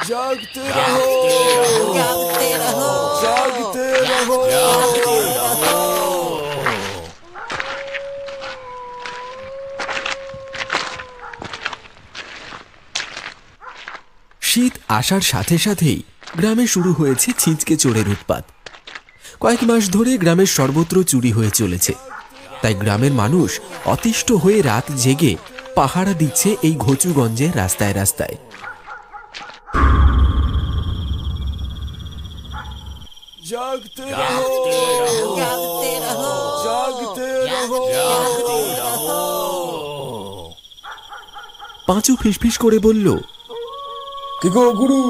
जागते रहो, जागते रहो, जागते रहो, जागते रहो। শীত আসার সাথে সাথেই গ্রামে শুরু হয়েছে ছিঁচকে চোরের উৎপাত। কয়েক মাস ধরে গ্রামের সর্বত্র চুরি হয়ে চলেছে, তাই গ্রামের মানুষ অতিষ্ঠ হয়ে রাত জেগে পাহারা দিচ্ছে এই ঘচুগঞ্জের রাস্তায় রাস্তায়। जागते रहो, जागते रहो, जागते रहो, जागते रहो। পাঁচু ফিসফিস করে বলল, কি গো গুরু,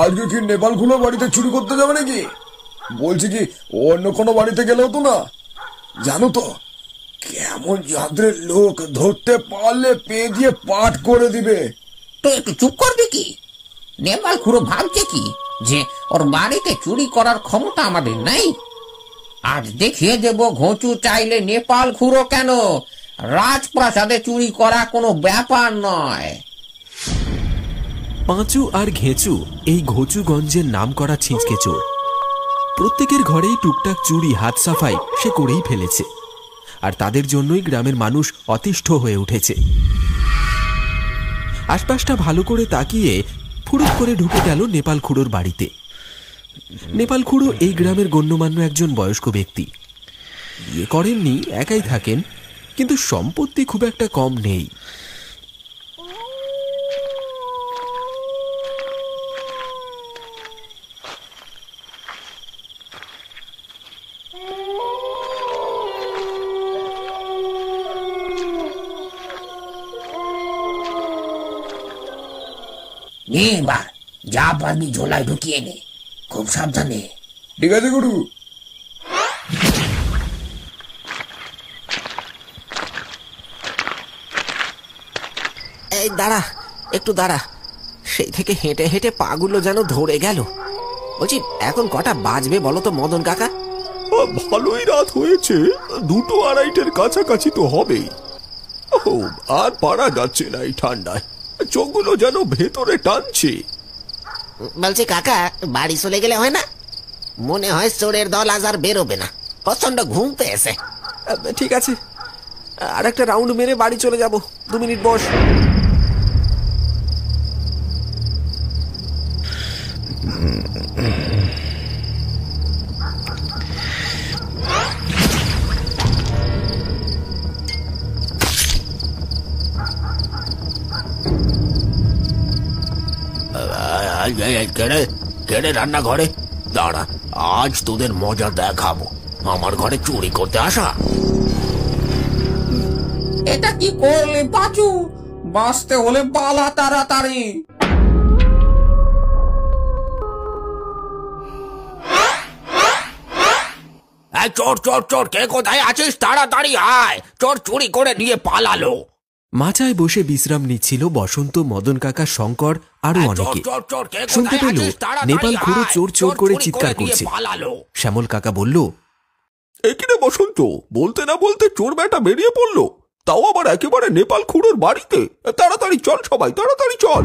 আজকে কি নেপাল খুলো বাড়িতে চুরি করতে যাবে নাকি? বলছি কি অন্য কোনো বাড়িতে গেলেও তো না, জানো তো কেমন যাদের লোক ধরতে পারলে পেয়ে দিয়ে পাঠ করে দিবে। তো একটু চুপ করবি কি? নেপাল খুঁড়ো ভাবছে কি যে ওর বাড়িতে চুরি করার ক্ষমতা আমাদের নাই? আজ দেখিয়ে দেব ঘুঁচু চাইলে নেপাল খুঁড়ো কেন, রাজপ্রাসাদে চুরি করা কোনো ব্যাপার নয়। পাঁচু আর ঘেঁচু এই ঘচুগঞ্জের নাম করা ছিঁচকে চোর। প্রত্যেকের ঘরেই টুকটাক চুরি হাত সাফাই সে করেই ফেলেছে, আর তাদের জন্যই গ্রামের মানুষ অতিষ্ঠ হয়ে উঠেছে। আশপাশটা ভালো করে তাকিয়ে ফুরুত করে ঢুকে গেল নেপাল খুঁড়োর বাড়িতে। নেপাল খুঁড়ো এই গ্রামের গণ্যমান্য একজন বয়স্ক ব্যক্তি। বিয়ে করেননি, একাই থাকেন, কিন্তু সম্পত্তি খুব একটা কম নেই। এবার যা পারবি ঝোলায় ঢুকিয়ে নে, খুব সাবধানে। ঠিক আছে গুরু। এই দাঁড়া, একটু দাঁড়া, সেই থেকে হেঁটে হেঁটে পাগুলো যেন ধরে গেল। বলছি এখন কটা বাজবে বলো তো মদন কাকা? ভালোই রাত হয়েছে, 2-2:30-এর কাছাকাছি তো হবেই। আর পারা যাচ্ছে না এই ঠান্ডায়, চোখগুলো যেন ভেতরে টানছে। বলছি কাকা, বাড়ি চলে গেলে হয় না? মনে হয় চোরের দল আজ আর বেরোবে না, প্রচন্ড ঘুম পেয়েছে। ঠিক আছে, আর একটা রাউন্ড মেরে বাড়ি চলে যাব। 2 মিনিট বস। কেড়ে রান্নাঘরে দাঁড়া, আজ তোদের মজা দেখাবো। আমার ঘরে চুরি করতে আসা। এটা কি করলে পাঁচু? বাঁচতে হলে পালা তাড়াতাড়ি। চোর চোর চোর, কে কোথায় আছিস? তাড়াতাড়ি আয়, চোর চুরি করে নিয়ে পালালো। মাচায় বসে বিশ্রাম নিচ্ছিল বসন্ত, মদন কাকা, শঙ্কর আরো অনেকে। শুনতে পেল নেপাল খুঁড়ো চোর চোর করে চিৎকার করছে। শ্যামল কাকা বলল, এখানে বসন্ত, বলতে না বলতে চোর বেটা বেরিয়ে পড়লো, তাও আবার একেবারে নেপাল খুঁড়োর বাড়িতে। তাড়াতাড়ি চল সবাই, তাড়াতাড়ি চল।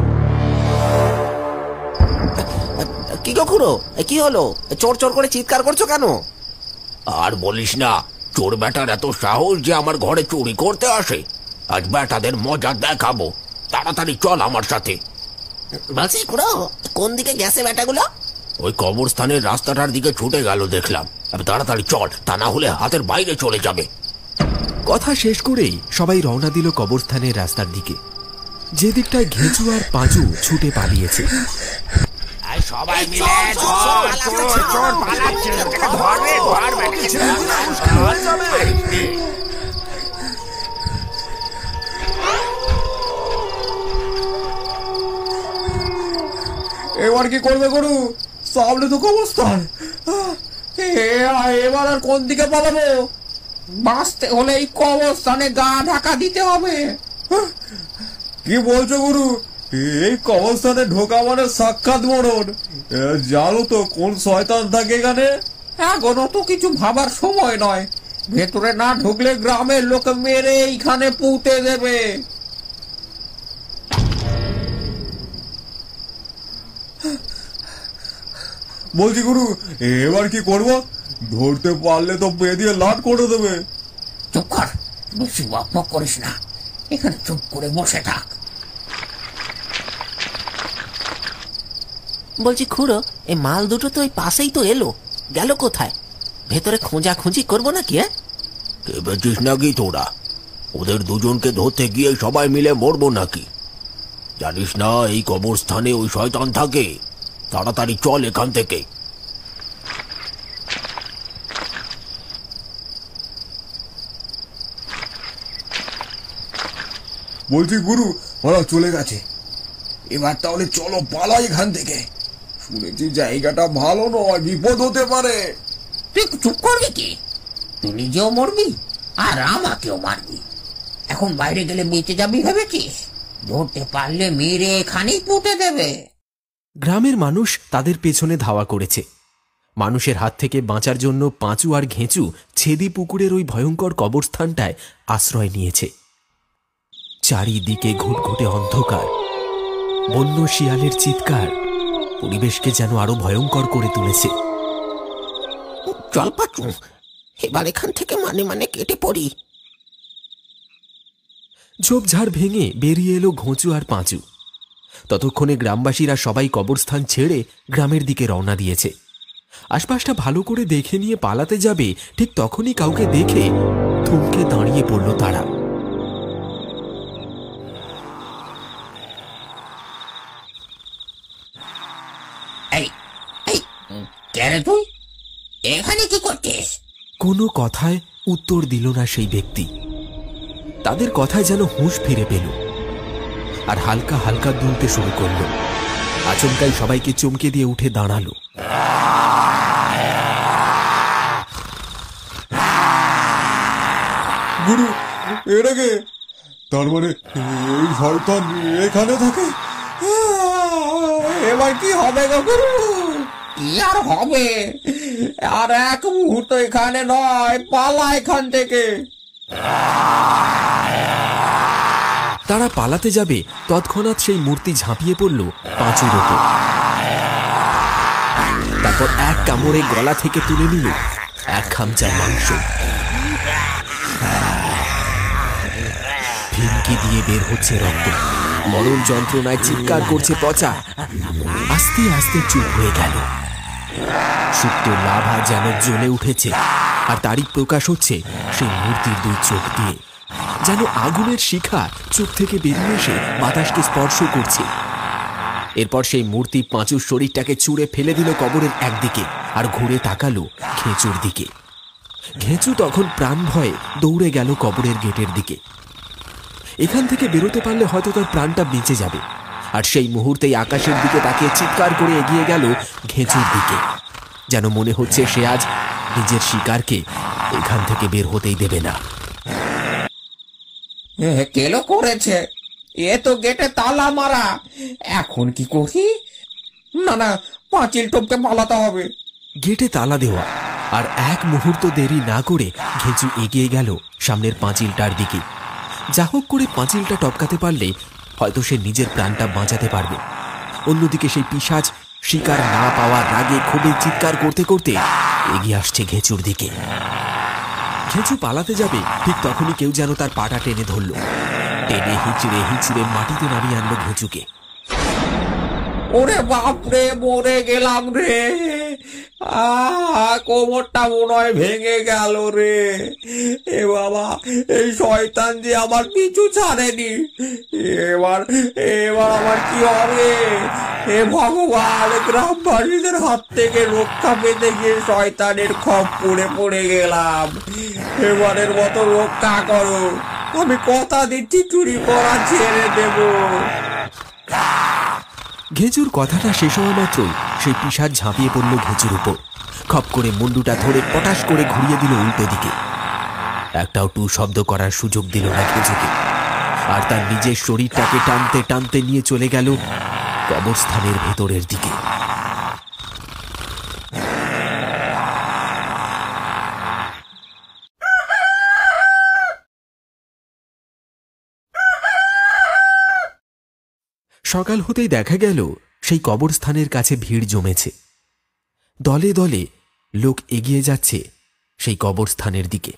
কি গো খুঁড়ো, কি হলো? চোর চোর করে চিৎকার করছো কেন? আর বলিস না, চোর বেটার এত সাহস যে আমার ঘরে চুরি করতে আসে। আজ বেটাদের মজা দেখাবো, তাড়াতাড়ি চল আমার সাথে। বলছি খুড়ো, কোন দিকে গেছে বেটাগুলো? ওই কবরস্থানের রাস্তাটার দিকে ছুটে গেল দেখলাম। তাড়াতাড়ি চল, তা না হলে হাতের বাইরে চলে যাবে। কথা শেষ করেই সবাই রওনা দিল কবরস্থানের রাস্তার দিকে, যে দিকটায় ঘেঁচু আর পাঁচু ছুটে পালিয়েছে। সবাই মিলে এবার কি করবে গুরু? সামনে তো কবরস্থান, এবার আর কোন দিকে পালাবো? বাঁচতে হলে এই কবরস্থানে গা ঢাকা দিতে হবে। কি বলছো গুরু? এই কবরস্থানে ঢোকা মানে সাক্ষাৎ মরণ। জানো তো কোন শয়তান থাকে এখানে? এখনো তো কিছু ভাবার সময় নয়। ভেতরে না ঢুকলে গ্রামের লোক মেরে এইখানে পুঁতে দেবে। বলছি গুরু, এবার কি করবো? ধরতে পারলে তো পে দিয়ে লাট করে দেবে। চুপ কর, বেশি বকবক করিস না, এখানে চুপ করে বসে থাক। বলছি খুড়ো, এই মাল দুটো তো ওই পাশেই তো এলো, গেল কোথায়? ভেতরে খোঁজাখুঁজি করবো নাকি? ভেবেছিস নাকি তোরা ওদের দুজনকে ধরতে গিয়ে সবাই মিলে মরবো নাকি? জানিস না এই কবরস্থানে ওই শয়তান থাকে? তাড়াতাড়ি চল এখান থেকে। বলছি গুরু, ওরা চলে গেছে। এবার তাহলে চলো পালাই এখান থেকে। শুনেছি জায়গাটা ভালো নয়, বিপদ হতে পারে। তুই চুপ করবি কি? তুই নিজেও মরবি আর আমাকেও মারবি। এখন বাইরে গেলে বেঁচে যাবি ভেবেছিস? ধরতে পারলে মেরে এখানেই পুঁতে দেবে। গ্রামের মানুষ তাদের পেছনে ধাওয়া করেছে। মানুষের হাত থেকে বাঁচার জন্য পাঁচু আর ঘেঁচু ছেদি পুকুরের ওই ভয়ঙ্কর কবরস্থানটায় আশ্রয় নিয়েছে। চারিদিকে ঘুটঘুটে অন্ধকার, বন্য শিয়ালের চিৎকার পরিবেশকে যেন আরো ভয়ঙ্কর করে তুলেছে। চল পাচু, এবার এখান থেকে মানে কেটে পড়ি। ঝোপঝাড় ভেঙে বেরিয়ে এলো ঘোঁচু আর পাঁচু। ততক্ষণে গ্রামবাসীরা সবাই কবরস্থান ছেড়ে গ্রামের দিকে রওনা দিয়েছে। আশপাশটা ভালো করে দেখে নিয়ে পালাতে যাবে, ঠিক তখনই কাউকে দেখে থমকে দাঁড়িয়ে পড়ল তারা। কে রে তুই? এখানে কি করছিস? কোনো কথায় উত্তর দিল না সেই ব্যক্তি। তাদের কথায় যেন হুঁশ ফিরে পেল আর হালকা হালকা দুলতে শুরু করলো। আচমকাই সবাইকে চমকে দিয়ে উঠে দাঁড়ালো। গুরু, এটা কে? তার মানে এই শয়তান এখানে থাকে? এবার কি হবে গো গুরু? কি আর হবে? আর এক মুহূর্ত এখানে নয়, পালা এখান থেকে। তারা পালাতে যাবে, তৎক্ষণাৎ সেই মূর্তি ঝাঁপিয়ে পড়ল পাঁচুর ওপর। তারপর এক কামড়ে গলা থেকে তুলে নিল এক খামচার মাংস। ফিনকি দিয়ে বের হচ্ছে রক্ত, মরণ যন্ত্রণায় চিৎকার করছে পচা। আস্তে আস্তে চুপ হয়ে গেল। সুপ্ত লাভা যেন জ্বলে উঠেছে, আর তারই প্রকাশ হচ্ছে সেই মূর্তির দুই চোখ দিয়ে। যেন আগুনের শিখা চোখ থেকে বেরিয়ে এসে বাতাসকে স্পর্শ করছে। এরপর সেই মূর্তি পাঁচুর শরীরটাকে ছুঁড়ে ফেলে দিল কবরের একদিকে, আর ঘুরে তাকালো ঘেঁচুর দিকে। ঘেঁচু তখন প্রাণ ভয়ে দৌড়ে গেল কবরের গেটের দিকে। এখান থেকে বেরোতে পারলে হয়তো তার প্রাণটা বেঁচে যাবে। আর সেই মুহূর্তেই আকাশের দিকে তাকিয়ে চিৎকার করে এগিয়ে গেল ঘেঁচুর দিকে, যেন মনে হচ্ছে সে আজ নিজের শিকারকে এখান থেকে বের হতেই দেবে না। কেলো করেছে? এ তো গেটে তালা মারা। এখন কি করি? না, পাঁচিল টপকে পালাতে হবে। গেটে তালা দেওয়া, আর এক মুহূর্ত দেরি না করে ঘেঁচু এগিয়ে গেল সামনের পাঁচিলটার দিকে। যা হোক করে পাঁচিলটা টপকাতে পারলে হয়তো সে নিজের প্রাণটা বাঁচাতে পারবে। অন্যদিকে সেই পিশাচ শিকার না পাওয়ার রাগে ক্ষোভে চিৎকার করতে করতে এগিয়ে আসছে ঘেঁচুর দিকে। ঘেঁচু পালাতে যাবে, ঠিক তখনই কেউ যেন তার পাটা টেনে ধরল। টেনে হিচড়ে হিচড়ে মাটিতে নামিয়ে আনলো ঘেঁচুকে। ওরে বাপরে, মরে গেলাম রে। কোমরটা মনে হয় ভেঙে গেল রে। এ বাবা, এই শয়তান যে আমার পিছু ছাড়েনি। এবার আমার কি হবে? হে ভগবান, গ্রামবাসীদের হাত থেকে রক্ষা পেতে গিয়ে শয়তানের খপ্পরে পড়ে গেলাম। এবারের মতো রক্ষা করো। আমি কথা দিচ্ছি, চুরি করা ছেড়ে দেব। ঘেঁচুর কথাটা শেষ হওয়া মাত্রই সেই পিশাচ ঝাঁপিয়ে পড়ল ঘেঁচুর উপর। খপ করে মুন্ডুটা ধরে পটাশ করে ঘুরিয়ে দিল উল্টো দিকে। একটাও টু শব্দ করার সুযোগ দিল না ঘেঁচুকে, আর তার নিজের শরীরটাকে টানতে টানতে নিয়ে চলে গেল কবরস্থানের ভেতরের দিকে। সকাল হতেই দেখা গেল সেই কবরস্থানের কাছে ভিড় জমেছে। দলে দলে লোক এগিয়ে যাচ্ছে সেই কবরস্থানের দিকে।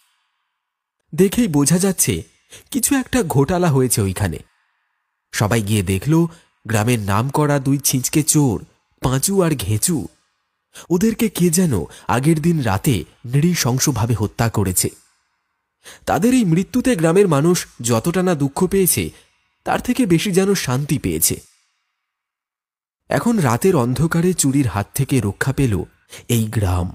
দেখেই বোঝা যাচ্ছে কিছু একটা ঘোটালা হয়েছে ওইখানে। সবাই গিয়ে দেখল গ্রামের নামকরা দুই ছিঁচকে চোর, পাঁচু আর ঘেঁচু, ওদেরকে কে যেন আগের দিন রাতে নৃশংসভাবে হত্যা করেছে। তাদের এই মৃত্যুতে গ্রামের মানুষ যতটা না দুঃখ পেয়েছে, তার থেকে বেশি যেন শান্তি পেয়েছে। এখন রাতের অন্ধকারে চুরির হাত থেকে রক্ষা পেল এই গ্রাম।